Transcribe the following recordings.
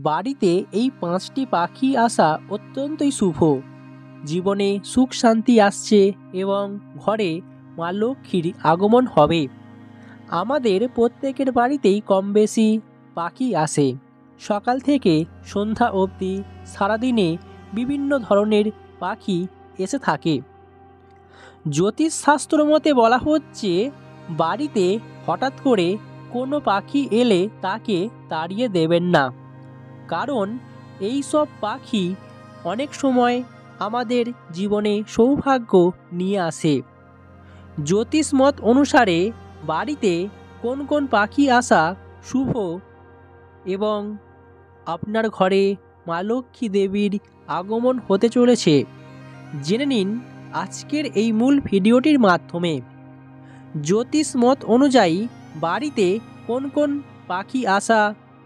বাড়িতে এই ৫টি পাখি আসা অত্যন্তই শুভ। জীবনে সুখ শান্তি আসছে এবং ঘরে মা লক্ষ্মীর আগমন হবে। আমাদের প্রত্যেকের বাড়িতেই কম বেশি পাখি আসে। সকাল থেকে সন্ধ্যা অবধি সারাদিনে বিভিন্ন ধরনের পাখি এসে থাকে। জ্যোতিষশাস্ত্র মতে বলা হচ্ছে, বাড়িতে হঠাৎ করে কোনো পাখি এলে তাকে তাড়িয়ে দেবেন না, কারণ এই সব পাখি অনেক সময় আমাদের জীবনে সৌভাগ্য নিয়ে আসে। জ্যোতিষ মত অনুসারে বাড়িতে কোন কোন পাখি আসা শুভ এবং আপনার ঘরে মা লক্ষ্মী দেবীর আগমন হতে চলেছে, জেনে নিন আজকের এই মূল ভিডিওটির মাধ্যমে। জ্যোতিষ মত অনুযায়ী বাড়িতে কোন কোন পাখি আসা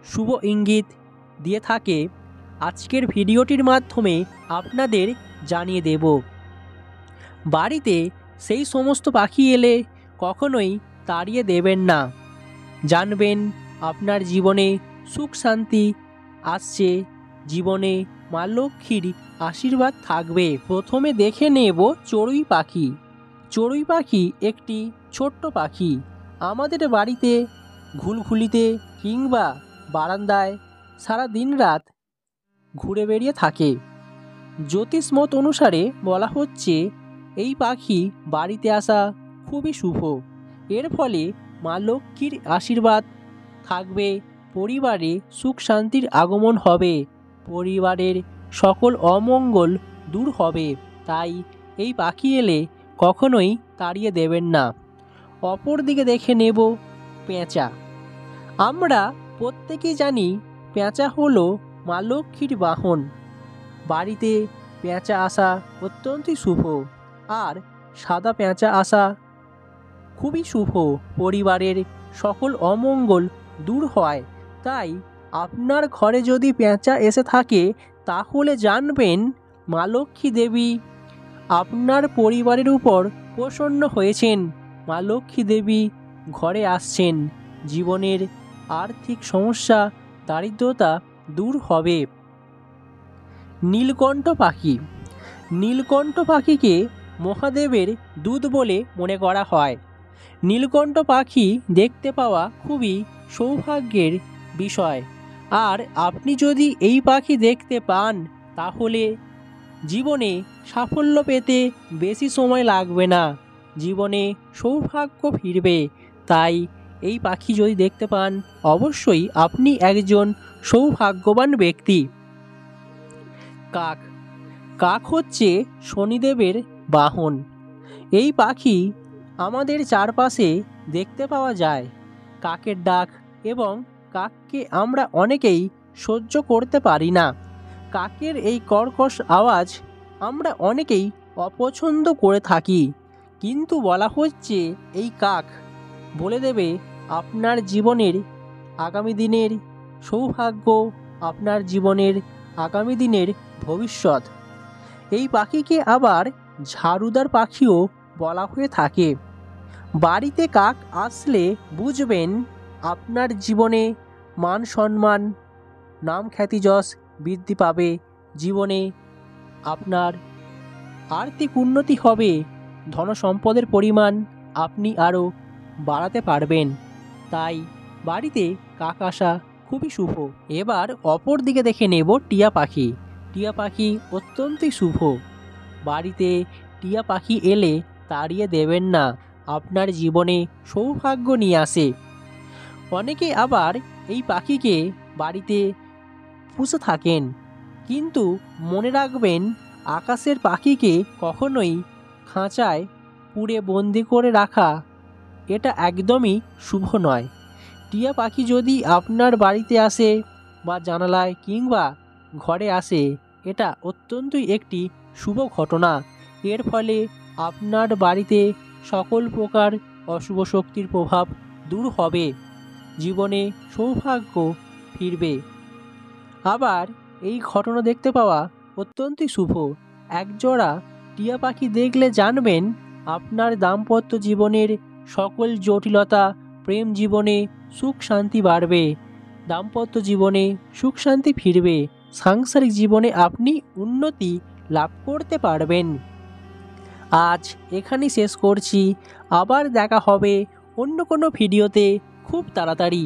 শুভ ইঙ্গিত দিয়ে থাকে, আজকের ভিডিওটির মাধ্যমে আপনাদের জানিয়ে দেব। বাড়িতে সেই সমস্ত পাখি এলে কখনোই তাড়িয়ে দেবেন না। জানবেন আপনার জীবনে সুখ শান্তি আসছে, জীবনে মা লক্ষ্মীর আশীর্বাদ থাকবে। প্রথমে দেখে নেব চড়ুই পাখি। চড়ুই পাখি একটি ছোট্ট পাখি। আমাদের বাড়িতে ঘুলঘুলিতে কিংবা বারান্দায় সারা দিন রাত ঘুরে বেড়িয়ে থাকে। জ্যোতিষ মত অনুসারে বলা হচ্ছে, এই পাখি বাড়িতে আসা খুবই শুভ। এর ফলে মা লক্ষ্মীর আশীর্বাদ থাকবে, পরিবারে সুখ শান্তির আগমন হবে, পরিবারের সকল অমঙ্গল দূর হবে। তাই এই পাখি এলে কখনোই তাড়িয়ে দেবেন না। অপর দিকে দেখে নেব পেঁচা। আমরা প্রত্যেকেই জানি পেঁচা হলো মা লক্ষ্মীর বাহন। বাড়িতে পেঁচা আসা অত্যন্তই শুভ, আর সাদা পেঁচা আসা খুবই শুভ। পরিবারের সকল অমঙ্গল দূর হয়। তাই আপনার ঘরে যদি পেঁচা এসে থাকে, তাহলে জানবেন মা লক্ষ্মী দেবী আপনার পরিবারের উপর প্রসন্ন হয়েছেন। মা লক্ষ্মী দেবী ঘরে আসছেন, জীবনের আর্থিক সমস্যা দারিদ্রতা দূর হবে। নীলকণ্ঠ পাখি। নীলকণ্ঠ পাখিকে মহাদেবের দূত বলে মনে করা হয়। নীলকণ্ঠ পাখি দেখতে পাওয়া খুবই সৌভাগ্যের বিষয়। আর আপনি যদি এই পাখি দেখতে পান, তাহলে জীবনে সাফল্য পেতে বেশি সময় লাগবে না, জীবনে সৌভাগ্য ফিরবে। তাই এই পাখি যদি দেখতে পান, অবশ্যই আপনি একজন সৌভাগ্যবান ব্যক্তি। কাক। কাক হচ্ছে শনিদেবের বাহন। এই পাখি আমাদের চারপাশে দেখতে পাওয়া যায়। কাকের ডাক এবং কাককে আমরা অনেকেই সহ্য করতে পারি না। কাকের এই কর্কশ আওয়াজ আমরা অনেকেই অপছন্দ করে থাকি, কিন্তু বলা হচ্ছে এই কাক বলে দেবে আপনার জীবনের আগামী দিনের সৌভাগ্য, আপনার জীবনের আগামী দিনের ভবিষ্যৎ। এই পাখিকে আবার ঝাড়ুদার পাখিও বলা হয়ে থাকে। বাড়িতে কাক আসলে বুঝবেন আপনার জীবনে মান সম্মান, নাম খ্যাতি যশ বৃদ্ধি পাবে, জীবনে আপনার আর্থিক উন্নতি হবে, ধনসম্পদের পরিমাণ আপনি আরও বাড়াতে পারবেন। তাই বাড়িতে কাক আসা খুবই শুভ। এবার অপর দিকে দেখে নেব টিয়া পাখি। টিয়া পাখি অত্যন্তই শুভ। বাড়িতে টিয়া পাখি এলে তাড়িয়ে দেবেন না, আপনার জীবনে সৌভাগ্য নিয়ে আসে। অনেকে আবার এই পাখিকে বাড়িতে পুষে থাকেন, কিন্তু মনে রাখবেন আকাশের পাখিকে কখনোই খাঁচায় পুরে বন্দি করে রাখা এটা একদমই শুভ নয়। টিয়া পাখি যদি আপনার বাড়িতে আসে বা জানালায় কিংবা ঘরে আসে, এটা অত্যন্তই একটি শুভ ঘটনা। এর ফলে আপনার বাড়িতে সকল প্রকার অশুভ শক্তির প্রভাব দূর হবে, জীবনে সৌভাগ্য ফিরবে। আবার এই ঘটনা দেখতে পাওয়া অত্যন্তই শুভ। একজোড়া টিয়া পাখি দেখলে জানবেন আপনার দাম্পত্য জীবনের সকল জটিলতা, প্রেম জীবনে সুখ শান্তি বাড়বে। দাম্পত্য জীবনে সুখ শান্তি ফিরবে, সাংসারিক জীবনে আপনি উন্নতি লাভ করতে পারবেন। আজ এখানেই শেষ করছি, আবার দেখা হবে অন্য কোনো ভিডিওতে খুব তাড়াতাড়ি।